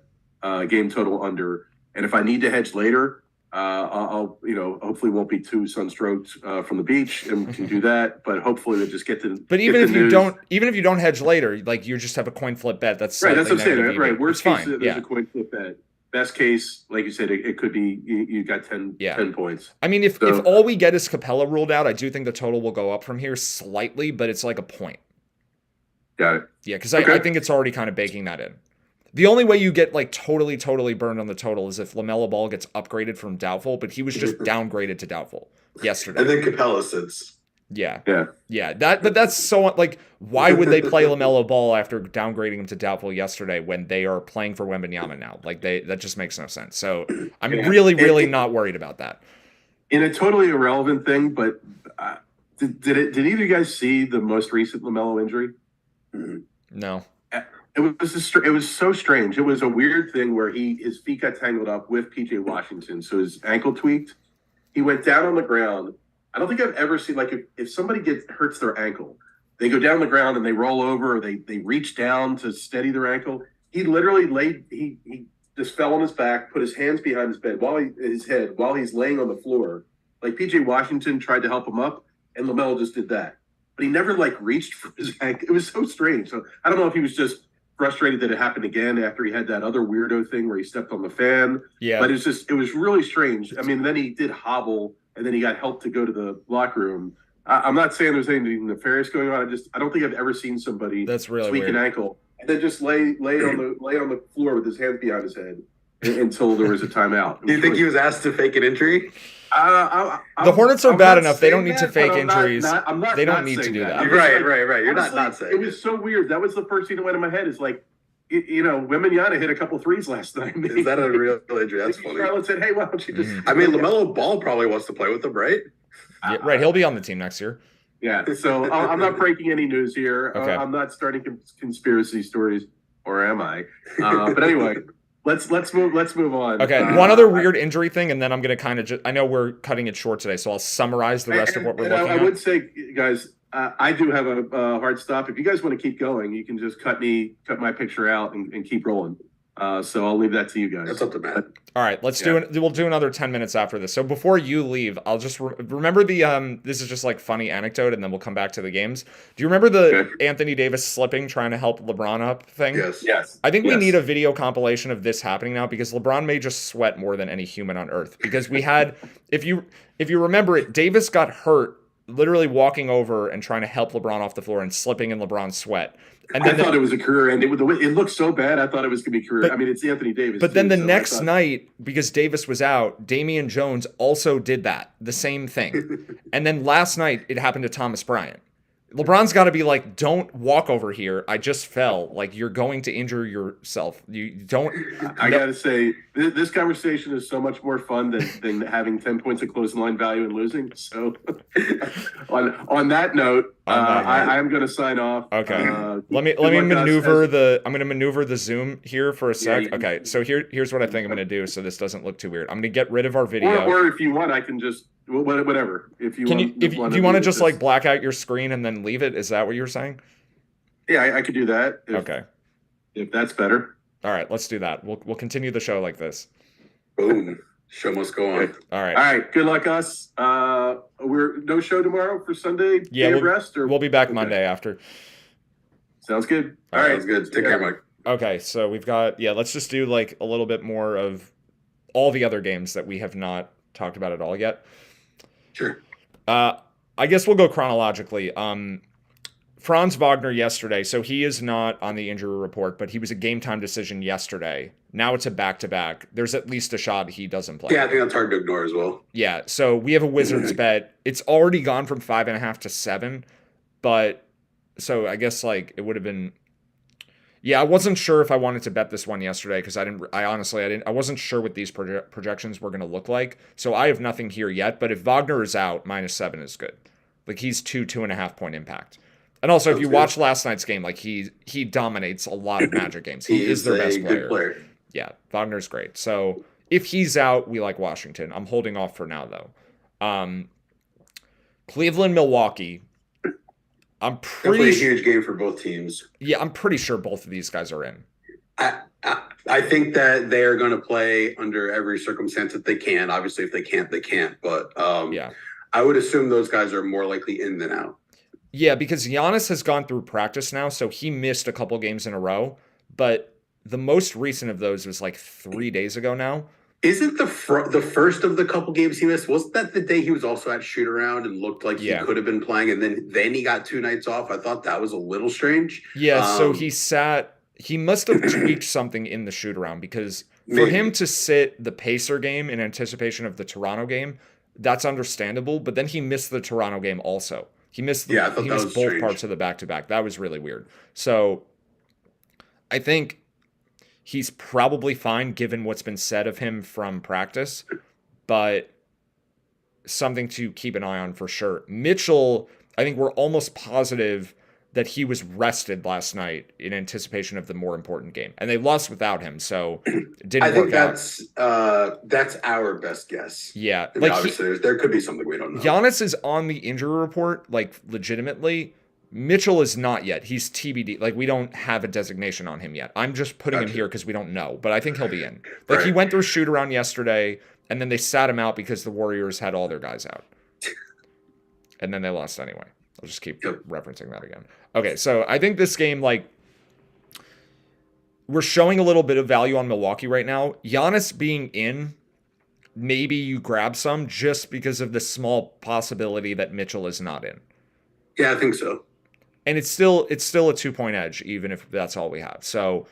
S1: game total under. And if I need to hedge later, I'll hopefully won't be too sunstroked from the beach and can do that. But hopefully we'll just get to.
S2: But even if you don't hedge later, like you just have a coin flip bet. That's
S1: right. That's what I'm saying.
S2: negative
S1: Right.
S2: EV.
S1: Worst
S2: It's
S1: case,
S2: fine.
S1: there's a coin flip bet. Best case, like you said, it could be you got 10 points.
S2: I mean, if all we get is Capella ruled out, I do think the total will go up from here slightly, but it's like a point.
S1: Got it.
S2: Yeah, because I think it's already kind of baking that in. The only way you get like totally burned on the total is if LaMelo Ball gets upgraded from doubtful, but he was just downgraded to doubtful yesterday.
S3: And then Capella sits.
S2: Yeah.
S1: Yeah.
S2: But that's so like, why would they play LaMelo Ball after downgrading him to doubtful yesterday when they are playing for Wembanyama now? Like that just makes no sense. So I'm really not worried about that.
S1: In a totally irrelevant thing, but did either of you guys see the most recent LaMelo injury?
S2: No.
S1: It was so strange. It was a weird thing where his feet got tangled up with PJ Washington, so his ankle tweaked. He went down on the ground. I don't think I've ever seen, like, if somebody hurts their ankle, they go down the ground and they roll over, or they reach down to steady their ankle. He literally he just fell on his back, put his hands behind his head while he's laying on the floor. Like, PJ Washington tried to help him up, and LaMelo just did that. But he never like reached for his ankle. It was so strange. So I don't know if he was just frustrated that it happened again after he had that other weirdo thing where he stepped on the fan.
S2: Yeah.
S1: But it was really strange. I mean, then he did hobble, and then he got help to go to the locker room. I'm not saying there's anything nefarious going on. I don't think I've ever seen somebody
S2: That's really
S1: tweak
S2: weird.
S1: an ankle and then just lay on the floor with his hands behind his head until there was a timeout.
S3: Do you think he was asked to fake an injury?
S2: The Hornets are bad enough. They don't need to fake injuries. They don't need to do that.
S3: Right. You're
S1: honestly,
S3: not saying
S1: it was so weird. That was the first thing that went in my head. Is like, Wembanyama hit a couple threes last night.
S3: Is that a real injury? That's funny.
S1: Charlotte said, "Hey, why don't you just?"
S3: I mean, LaMelo Ball probably wants to play with them, right?
S2: Yeah, right. He'll be on the team next year.
S1: Yeah. So I'm not breaking any news here.
S2: Okay.
S1: I'm not starting conspiracy stories, or am I? But anyway. Let's move on.
S2: Okay, one other weird injury thing, and then I'm going to kind of I know we're cutting it short today, so I'll summarize the rest of what we're looking at.
S1: I would say, guys, I do have a hard stop. If you guys want to keep going, you can just cut my picture out and keep rolling. So I'll leave that to you guys.
S3: That's up to Matt.
S2: All right, we'll do another 10 minutes after this. So before you leave, I'll just remember this is just like funny anecdote, and then we'll come back to the games. Do you remember the Anthony Davis slipping trying to help LeBron up thing?
S3: Yes.
S2: I think we need a video compilation of this happening now, because LeBron may just sweat more than any human on earth. Because we had, if you remember it, Davis got hurt literally walking over and trying to help LeBron off the floor and slipping in LeBron's sweat. And then
S1: I thought it was a career end. It looked so bad. I thought it was going to be career. I mean, it's Anthony Davis.
S2: But then the next night, because Davis was out, Damian Jones also did the same thing. And then last night, it happened to Thomas Bryant. LeBron's got to be like, don't walk over here. I just fell. Like, you're going to injure yourself. You don't.
S1: I got to say, this conversation is so much more fun than having 10 points of closing line value and losing. So on that note, I am going to sign off.
S2: Okay. Let me maneuver I'm going to maneuver the Zoom here for a sec. Okay. So here's what I think I'm going to do, so this doesn't look too weird. I'm going to get rid of our video.
S1: Or if you want, I can just whatever. If you
S2: want to just like black out your screen and then leave it, is that what you're saying?
S1: Yeah, I could do that. If that's better.
S2: All right, let's do that. We'll continue the show like this.
S3: Boom. Show must go on.
S1: Okay. All right. Good luck, us. We're no show tomorrow for Sunday.
S2: Yeah,
S1: day of rest, or
S2: we'll be back Monday after.
S1: Sounds good.
S3: All right. Sounds good. Take care, Mike.
S2: Okay, so we've got let's just do like a little bit more of all the other games that we have not talked about at all yet.
S3: Sure.
S2: I guess we'll go chronologically. Franz Wagner yesterday, so he is not on the injury report, but he was a game time decision yesterday. Now it's a back-to-back. There's at least a shot he doesn't play.
S3: Yeah, I think that's hard to ignore as well.
S2: Yeah, so we have a Wizards bet. It's already gone from 5.5 to 7, but so I guess like it would have been. Yeah, I wasn't sure if I wanted to bet this one yesterday because I wasn't sure what these projections were going to look like. So I have nothing here yet. But if Wagner is out, -7 is good. Like he's 2.5 point impact. And also, if you watch last night's game, like he dominates a lot of Magic games. He is their best player. Yeah, Wagner's great. So if he's out, we like Washington. I'm holding off for now though. Cleveland, Milwaukee. I'm pretty
S3: a huge game for both teams.
S2: Yeah, I'm pretty sure both of these guys are in.
S3: I think that they are going to play under every circumstance that they can. Obviously, if they can't, they can't. But
S2: yeah,
S3: I would assume those guys are more likely in than out.
S2: Yeah, because Giannis has gone through practice now, so he missed a couple games in a row. But the most recent of those was like 3 days ago now.
S3: Isn't the first of the couple games he missed, wasn't that the day he was also at shoot around and looked like he could have been playing, and then he got 2 nights off? I thought that was a little strange.
S2: Yeah, so he must have tweaked something in the shoot around, because for him to sit the Pacer game in anticipation of the Toronto game, that's understandable, but then he missed the Toronto game also. He missed both
S3: strange
S2: parts of the back-to-back. That was really weird. So I think he's probably fine given what's been said of him from practice, but something to keep an eye on for sure. Mitchell, I think we're almost positive that he was rested last night in anticipation of the more important game. And they lost without him, so it didn't work out.
S3: That's our best guess.
S2: Yeah.
S3: I mean, obviously, there could be something we don't know.
S2: Giannis is on the injury report, like, legitimately. Mitchell is not yet. He's TBD. Like, we don't have a designation on him yet. I'm just putting him here because we don't know, but I think he'll be in. Like, he went through shoot around yesterday, and then they sat him out because the Warriors had all their guys out. And then they lost anyway. I'll just keep referencing that again. Okay, so I think this game, like, we're showing a little bit of value on Milwaukee right now. Giannis being in, maybe you grab some just because of the small possibility that Mitchell is not in.
S3: Yeah, I think so.
S2: And it's still a 2-point edge, even if that's all we have. So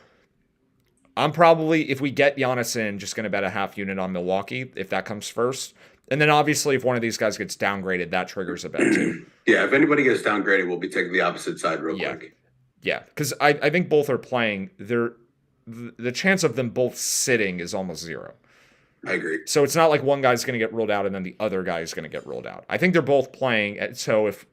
S2: I'm probably, if we get Giannis in, just going to bet a half unit on Milwaukee, if that comes first. And then obviously if one of these guys gets downgraded, that triggers a bet too.
S3: Yeah, if anybody gets downgraded, we'll be taking the opposite side real quick.
S2: Yeah, because I think both are playing. The chance of them both sitting is almost zero.
S3: I agree.
S2: So it's not like one guy's going to get ruled out and then the other guy is going to get ruled out. I think they're both playing. So if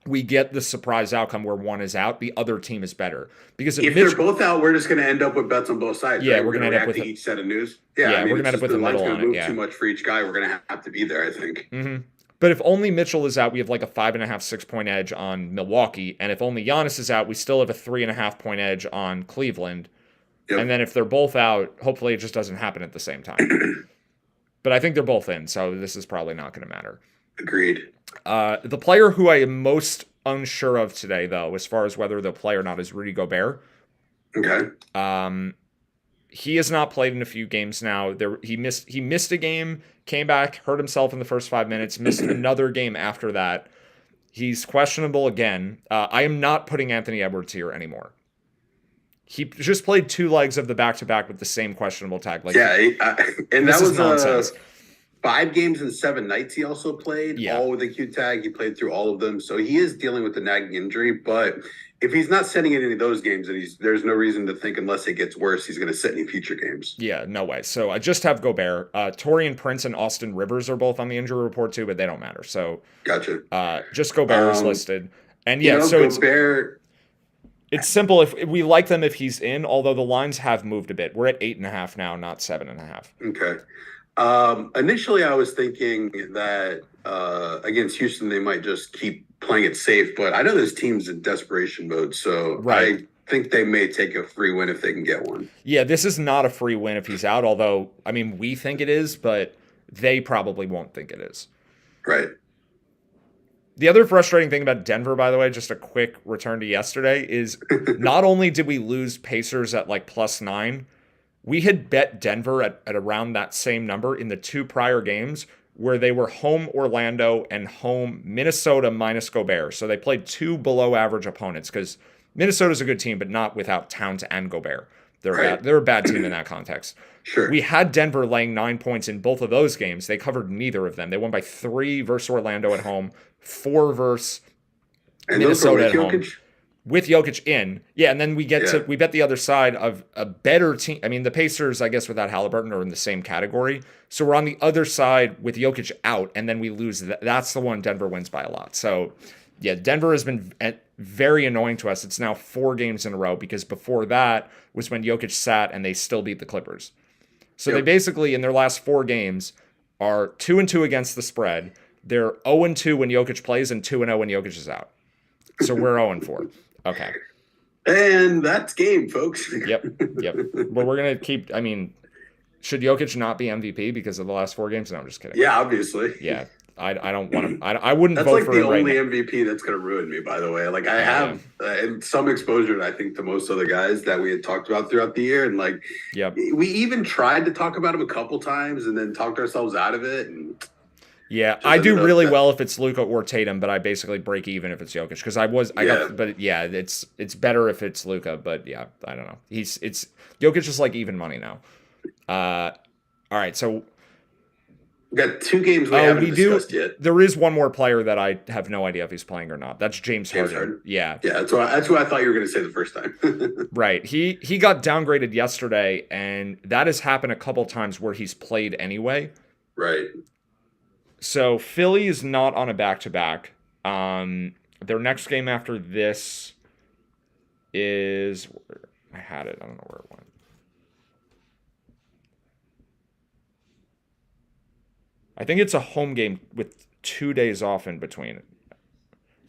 S2: we get the surprise outcome where one is out, the other team is better. Because
S3: if they're both out, we're just going to end up with bets on both sides.
S2: Yeah,
S3: right?
S2: we're going to end up with
S3: each set of news.
S2: Yeah, I mean, we're going to end up with the middle on it. Yeah,
S3: too much for each guy. We're going to have to be there, I think.
S2: Mm-hmm. But if only Mitchell is out, we have like a 5.5, 6 point edge on Milwaukee. And if only Giannis is out, we still have a 3.5 point edge on Cleveland. Yep. And then if they're both out, hopefully it just doesn't happen at the same time. But I think they're both in, so this is probably not going to matter.
S3: Agreed.
S2: The player who I am most unsure of today, though, as far as whether they'll play or not, is Rudy Gobert.
S3: Okay.
S2: He has not played in a few games now. He missed a game, came back, hurt himself in the first 5 minutes, missed another game after that. He's questionable again. I am not putting Anthony Edwards here anymore. He just played 2 legs of the back-to-back with the same questionable tag. Like,
S3: and that was nonsense. 5 games and 7 nights he also played, all with a Q tag. He played through all of them. So he is dealing with the nagging injury. But if he's not sitting in any of those games, and there's no reason to think unless it gets worse, he's going to sit any future games.
S2: Yeah, no way. So I just have Gobert. Taurean Prince and Austin Rivers are both on the injury report too, but they don't matter. So
S3: gotcha.
S2: Just Gobert is listed. And yeah, so
S3: Gobert...
S2: It's simple. If we like them if he's in, although the lines have moved a bit. We're at 8.5 now, not 7.5.
S3: Okay. Initially, I was thinking that against Houston, they might just keep playing it safe. But I know this team's in desperation mode, so I think they may take a free win if they can get one.
S2: Yeah, this is not a free win if he's out, although, I mean, we think it is, but they probably won't think it is.
S3: Right.
S2: The other frustrating thing about Denver, by the way, just a quick return to yesterday, is not only did we lose Pacers at like +9, we had bet Denver at around that same number in the 2 prior games where they were home Orlando and home Minnesota minus Gobert. So they played 2 below average opponents because Minnesota's a good team, but not without Towns and Gobert. They're a bad team in that context.
S3: Sure.
S2: We had Denver laying 9 points in both of those games. They covered neither of them. They won by 3 versus Orlando at home, 4 versus Minnesota at home. with Jokic in. Yeah, and then we bet the other side of a better team. I mean, the Pacers, I guess, without Halliburton are in the same category. So we're on the other side with Jokic out, and then we lose. That's the one Denver wins by a lot. So, yeah, Denver has been very annoying to us. It's now 4 games in a row because before that was when Jokic sat and they still beat the Clippers. So they basically, in their last 4 games, are 2-2 against the spread. They're 0-2 when Jokic plays and 2-0 when Jokic is out. So we're 0-4. Okay.
S3: And that's game, folks.
S2: Yep. But we're going to keep, I mean, should Jokic not be MVP because of the last 4 games? No, I'm just kidding.
S3: Yeah, obviously.
S2: Yeah. I don't want to, I wouldn't
S3: that's
S2: vote
S3: like
S2: for
S3: the
S2: him right
S3: only
S2: now.
S3: MVP that's going to ruin me, by the way. Like, I have some exposure, I think, to most of the guys that we had talked about throughout the year. And, like, we even tried to talk about him a couple times and then talked ourselves out of it. And
S2: yeah, I do really well if it's Luka or Tatum, but I basically break even if it's Jokic because it's better if it's Luka, but yeah, I don't know. Jokic is like even money now. All right, so
S3: we got 2 games we haven't discussed yet.
S2: There is one more player that I have no idea if he's playing or not. That's James Harden. Yeah,
S3: that's what I thought you were going to say the first time.
S2: Right. He got downgraded yesterday, and that has happened a couple times where he's played anyway.
S3: Right.
S2: So Philly is not on a back-to-back. Their next game after this is, I had it. I don't know where it went. I think it's a home game with 2 days off in between.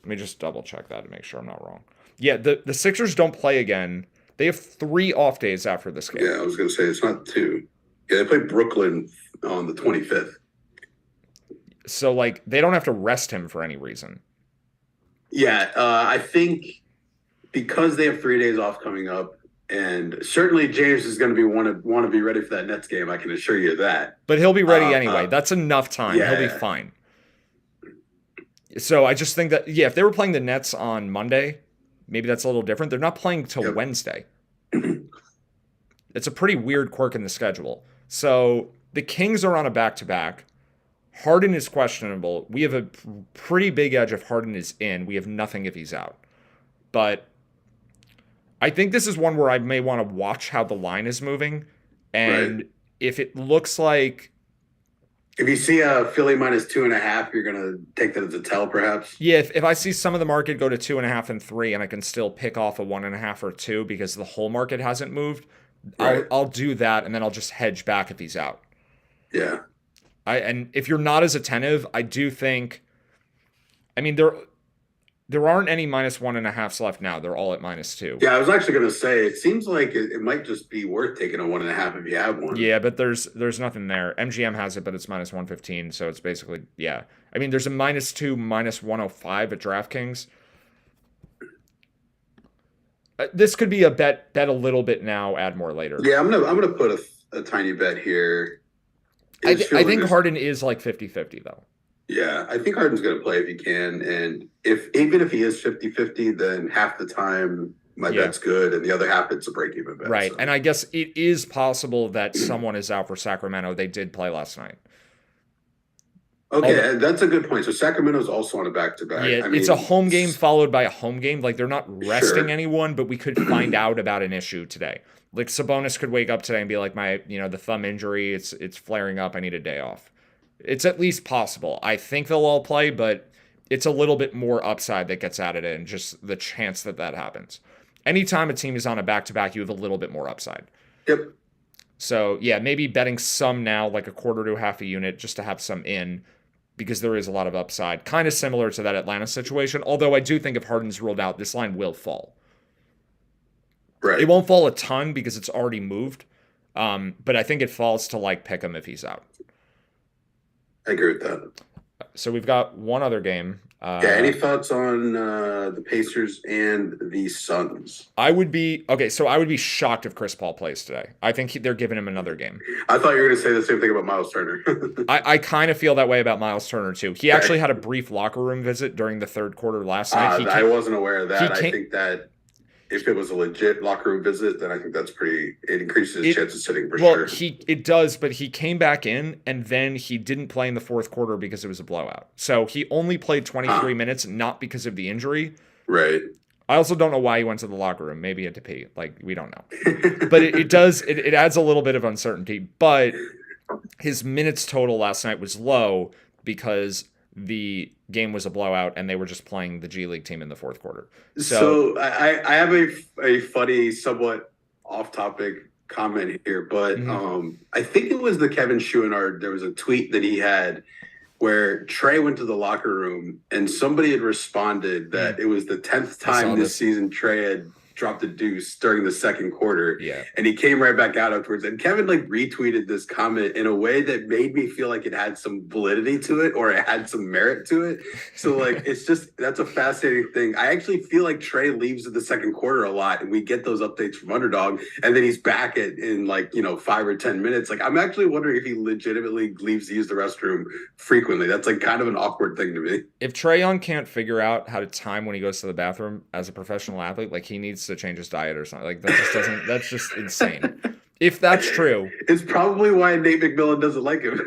S2: Let me just double check that to make sure I'm not wrong. Yeah, the Sixers don't play again. They have 3 off days after this game.
S3: Yeah, I was going to say it's not 2. Yeah, they play Brooklyn on the 25th.
S2: So, like, they don't have to rest him for any reason.
S3: Yeah, I think because they have 3 days off coming up, and certainly James is going to want to be ready for that Nets game. I can assure you that.
S2: But he'll be ready anyway. That's enough time.
S3: Yeah.
S2: He'll be fine. So I just think that, if they were playing the Nets on Monday, maybe that's a little different. They're not playing till Wednesday. It's a pretty weird quirk in the schedule. So the Kings are on a back-to-back. Harden is questionable. We have a pretty big edge if Harden is in. We have nothing if he's out. But I think this is one where I may want to watch how the line is moving. And if it looks like...
S3: If you see a Philly minus 2.5, you're going to take that as a tell, perhaps?
S2: Yeah, if I see some of the market go to 2.5 and 3, and I can still pick off a 1.5 or 2 because the whole market hasn't moved, I'll do that, and then I'll just hedge back if he's out.
S3: Yeah.
S2: And if you're not as attentive, I do think, I mean, there aren't any minus 1.5s left now. They're all at minus 2.
S3: Yeah, I was actually going to say, it seems like it might just be worth taking a 1.5 if you have one.
S2: Yeah, but there's nothing there. MGM has it, but it's minus 115, so it's basically, yeah. I mean, there's a minus 2, minus 105 at DraftKings. This could be a bet a little bit now, add more later.
S3: Yeah, I'm gonna put a tiny bet here.
S2: I think Harden is like 50-50 though.
S3: Yeah, I think Harden's going to play if he can. And even if he is 50-50, then half the time my bet's good and the other half it's a break-even bet.
S2: Right.
S3: So.
S2: And I guess it is possible that someone is out for Sacramento. They did play last night.
S3: Okay, that's a good point. So Sacramento's also on a back-to-back.
S2: Yeah, it's a home game followed by a home game. Like, they're not resting anyone, but we could find out about an issue today. Like, Sabonis could wake up today and be like, the thumb injury, it's flaring up. I need a day off. It's at least possible. I think they'll all play, but it's a little bit more upside that gets added in, just the chance that happens. Anytime a team is on a back-to-back, you have a little bit more upside.
S3: Yep.
S2: So, yeah, maybe betting some now, like a quarter to half a unit, just to have some in, because there is a lot of upside. Kind of similar to that Atlanta situation, although I do think if Harden's ruled out, this line will fall.
S3: Right.
S2: It won't fall a ton because it's already moved, but I think it falls to like pick him if he's out.
S3: I agree with that.
S2: So we've got one other game.
S3: Any thoughts on the Pacers and the Suns?
S2: I would be shocked if Chris Paul plays today. I think they're giving him another game.
S3: I thought you were going to say the same thing about Miles Turner.
S2: I kind of feel that way about Miles Turner too. He actually had a brief locker room visit during the third quarter last night.
S3: I wasn't aware of that. I think that if it was a legit locker room visit, then I think it increases his chance of sitting for sure.
S2: Well, it does, but he came back in and then he didn't play in the fourth quarter because it was a blowout. So he only played 23 minutes, not because of the injury.
S3: Right.
S2: I also don't know why he went to the locker room. Maybe he had to pee. Like, we don't know. But it adds a little bit of uncertainty. But his minutes total last night was low because the game was a blowout and they were just playing the G League team in the fourth quarter.
S3: So I have a funny, somewhat off-topic comment here, but I think it was the Kevin Chouinard. There was a tweet that he had where Trey went to the locker room and somebody had responded that it was the 10th time this season Trey had dropped a deuce during the second quarter.
S2: Yeah.
S3: And he came right back out afterwards. And Kevin like retweeted this comment in a way that made me feel like it had some validity to it or it had some merit to it. So like, that's a fascinating thing. I actually feel like Trey leaves in the second quarter a lot and we get those updates from Underdog and then he's back in like, 5 or 10 minutes. Like, I'm actually wondering if he legitimately leaves to use the restroom frequently. That's like kind of an awkward thing to me.
S2: If Trae Young can't figure out how to time when he goes to the bathroom as a professional athlete, like he needs to change his diet or something. Like that just doesn't. That's just insane. If that's true,
S3: it's probably why Nate McMillan doesn't like him.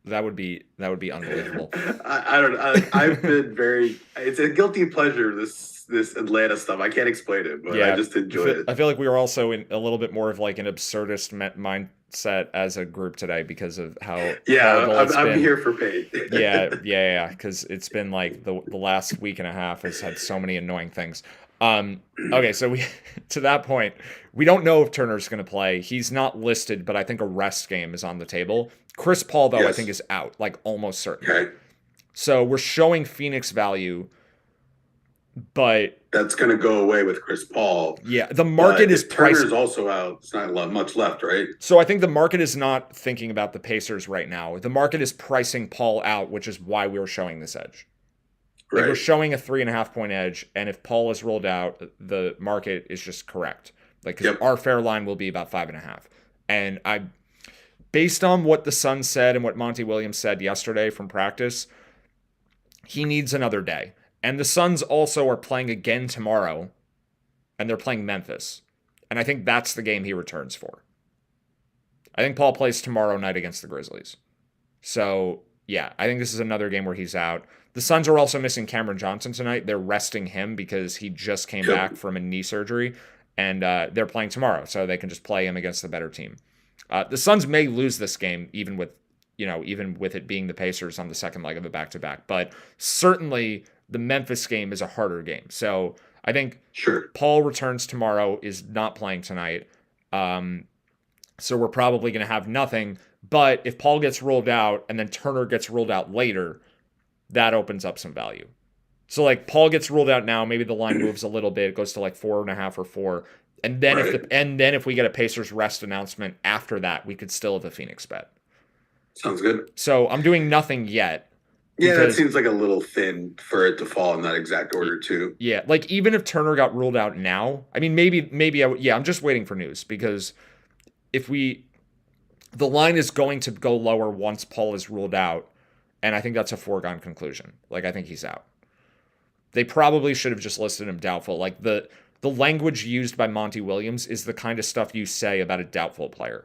S2: that would be unbelievable.
S3: I don't know. I've been very. It's a guilty pleasure. This Atlanta stuff. I can't explain it, but I just enjoy it.
S2: I feel like we were also in a little bit more of like an absurdist mindset as a group today because of how
S3: I'm here for pain.
S2: yeah. Because it's been like the last week and a half has had so many annoying things. Okay, so we to that point, we don't know if Turner's going to play. He's not listed, but I think a rest game is on the table. Chris Paul, though, I think is out, like almost certain.
S3: Okay.
S2: So we're showing Phoenix value, but
S3: that's going to go away with Chris Paul.
S2: Yeah, the market is pricing.
S3: Turner's also out. It's not much left, right?
S2: So I think the market is not thinking about the Pacers right now. The market is pricing Paul out, which is why we were showing this edge. Like we're showing a 3.5 point edge, and if Paul is ruled out, the market is just correct. Like, because our fair line will be about 5.5. And based on what the Suns said and what Monty Williams said yesterday from practice, he needs another day. And the Suns also are playing again tomorrow, and they're playing Memphis. And I think that's the game he returns for. I think Paul plays tomorrow night against the Grizzlies. So, yeah, I think this is another game where he's out. The Suns are also missing Cameron Johnson tonight. They're resting him because he just came back from a knee surgery, and they're playing tomorrow, so they can just play him against the better team. The Suns may lose this game, even with it being the Pacers on the second leg of a back-to-back. But certainly the Memphis game is a harder game. So I think Paul returns tomorrow, is not playing tonight. So we're probably going to have nothing. But if Paul gets ruled out and then Turner gets ruled out later, that opens up some value. So like Paul gets ruled out now, maybe the line moves a little bit. It goes to like 4.5 or 4. And then if we get a Pacers rest announcement after that, we could still have a Phoenix bet.
S3: Sounds good.
S2: So I'm doing nothing yet.
S3: Yeah, that seems like a little thin for it to fall in that exact order too.
S2: Yeah, like even if Turner got ruled out now, I mean, maybe I'm just waiting for news because the line is going to go lower once Paul is ruled out, and I think that's a foregone conclusion. Like I think he's out. They probably should have just listed him doubtful. Like the language used by Monty Williams is the kind of stuff you say about a doubtful player.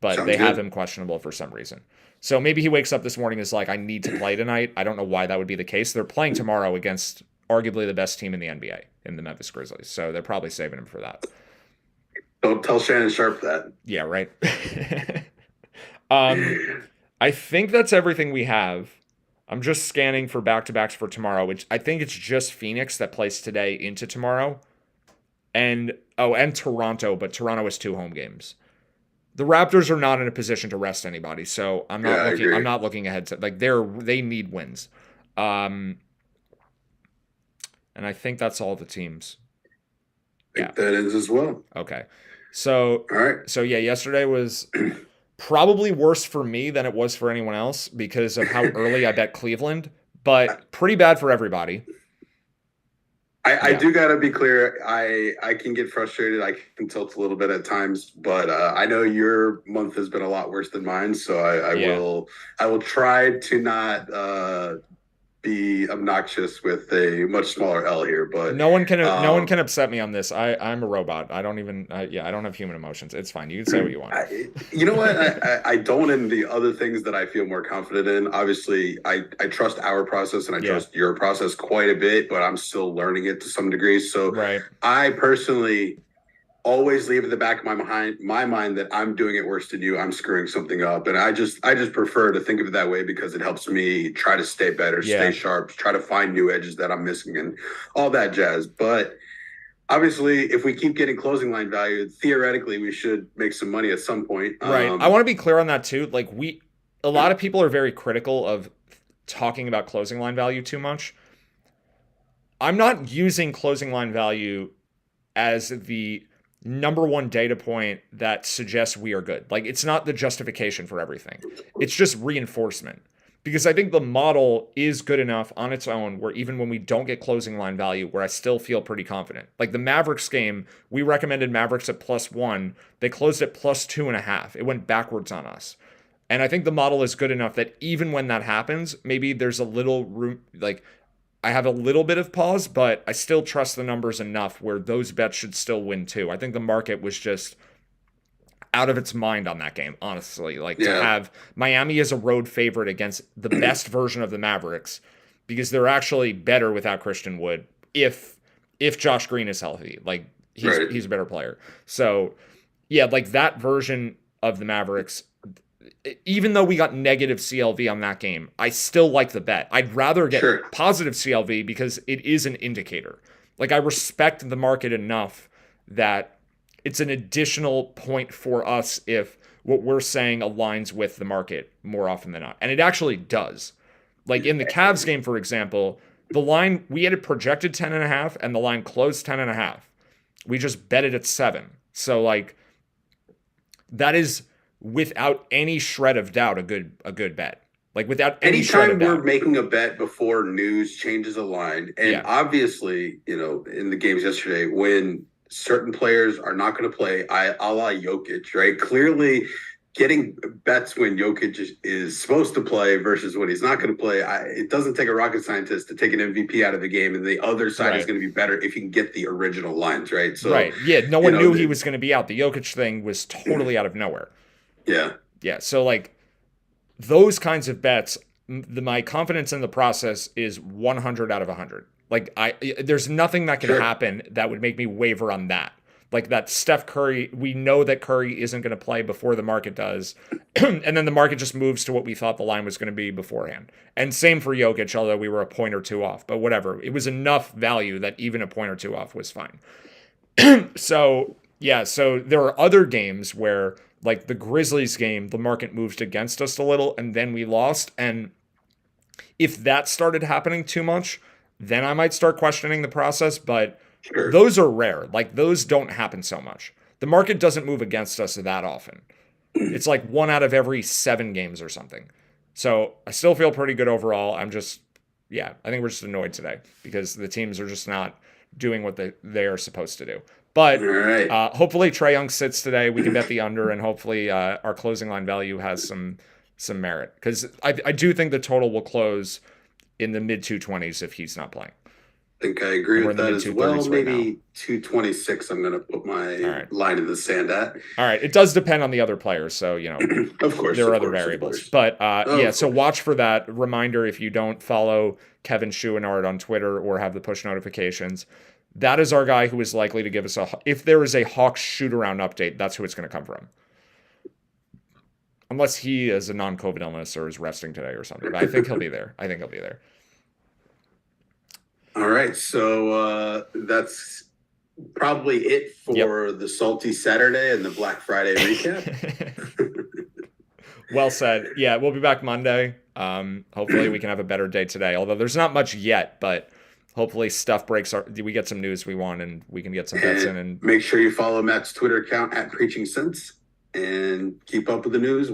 S2: But they have him questionable for some reason. So maybe he wakes up this morning and is like, I need to play tonight. I don't know why that would be the case. They're playing tomorrow against arguably the best team in the NBA, in the Memphis Grizzlies. So they're probably saving him for that.
S3: Don't tell Shannon Sharp that.
S2: Yeah, right. I think that's everything we have. I'm just scanning for back-to-backs for tomorrow, which I think it's just Phoenix that plays today into tomorrow. And Toronto, but Toronto has 2 home games. The Raptors are not in a position to rest anybody, so I'm not looking ahead to like they need wins. And I think that's all the teams.
S3: I think that is as well.
S2: Okay. So
S3: all right.
S2: So yeah, yesterday was probably worse for me than it was for anyone else because of how early I bet Cleveland, but pretty bad for everybody.
S3: I do got to be clear. I can get frustrated. I can tilt a little bit at times, but I know your month has been a lot worse than mine. So I will try to not be obnoxious with a much smaller L here, but
S2: no one can upset me on this. I'm a robot. I don't even I don't have human emotions. It's fine. You can say what you want.
S3: You know what? I don't in the other things that I feel more confident in. Obviously, I trust our process and I trust your process quite a bit, but I'm still learning it to some degree. So
S2: right.
S3: I personally always leave in the back of my mind that I'm doing it worse than you. I'm screwing something up, and I just prefer to think of it that way because it helps me try to stay better, stay sharp, try to find new edges that I'm missing, and all that jazz. But obviously, if we keep getting closing line value, theoretically, we should make some money at some point.
S2: Right. I want to be clear on that too. Like a lot of people are very critical of talking about closing line value too much. I'm not using closing line value as the number one data point that suggests we are good. Like, it's not the justification for everything. It's just reinforcement. Because I think the model is good enough on its own where even when we don't get closing line value, where I still feel pretty confident. Like the Mavericks game, we recommended Mavericks at +1. They closed at +2.5. It went backwards on us. And I think the model is good enough that even when that happens, maybe there's a little room, like I have a little bit of pause, but I still trust the numbers enough where those bets should still win too. I think the market was just out of its mind on that game, honestly. Like to have Miami as a road favorite against the best version of the Mavericks, because they're actually better without Christian Wood if Josh Green is healthy. Like he's a better player. So yeah, like that version of the Mavericks, even though we got negative CLV on that game, I still like the bet. I'd rather get positive CLV because it is an indicator. Like I respect the market enough that it's an additional point for us if what we're saying aligns with the market more often than not. And it actually does. Like in the Cavs game, for example, the line, we had it projected 10.5 and the line closed 10.5. We just bet it at 7. So like that is without any shred of doubt a good bet. Like without any shred of doubt.
S3: Anytime we're making a bet before news changes a line, and obviously, you know, in the games yesterday, when certain players are not going to play, a la Jokic, right? Clearly getting bets when Jokic is supposed to play versus when he's not going to play, it doesn't take a rocket scientist to take an MVP out of the game, and the other side is going to be better if you can get the original lines, right? So,
S2: yeah, no one knew he was going to be out. The Jokic thing was totally out of nowhere. Yeah. So like those kinds of bets, my confidence in the process is 100 out of 100. Like there's nothing that can happen that would make me waver on that. Like that Steph Curry, we know that Curry isn't going to play before the market does. And then the market just moves to what we thought the line was going to be beforehand. And same for Jokic, although we were a point or two off, but whatever. It was enough value that even a point or two off was fine. So there are other games where like the Grizzlies game, the market moved against us a little and then we lost. And if that started happening too much, then I might start questioning the process, but those are rare. Like those don't happen so much. The market doesn't move against us that often. It's like 1 out of every 7 games or something. So I still feel pretty good overall. I think we're just annoyed today because the teams are just not doing what they are supposed to do. But hopefully Trae Young sits today. We can bet the under, and hopefully our closing line value has some merit. Because I do think the total will close in the mid 220s if he's not playing.
S3: I think I agree with that as well. Maybe 226 I'm going to put my line in the sand at.
S2: All right. It does depend on the other players. So, you know,
S3: of course,
S2: there are other variables. But so watch for that. Reminder, if you don't follow Kevin Chouinard on Twitter or have the push notifications, that is our guy who is likely to give us if there is a Hawks shoot-around update, that's who it's going to come from. Unless he has a non-COVID illness or is resting today or something. But I think he'll be there.
S3: All right. So that's probably it for the Salty Saturday and the Black Friday recap.
S2: Well said. Yeah, we'll be back Monday. Hopefully we can have a better day today. Although there's not much yet, but hopefully stuff breaks. We get some news we want, and we can get some bets in. And
S3: make sure you follow Matt's Twitter account at Preaching Sense and keep up with the news.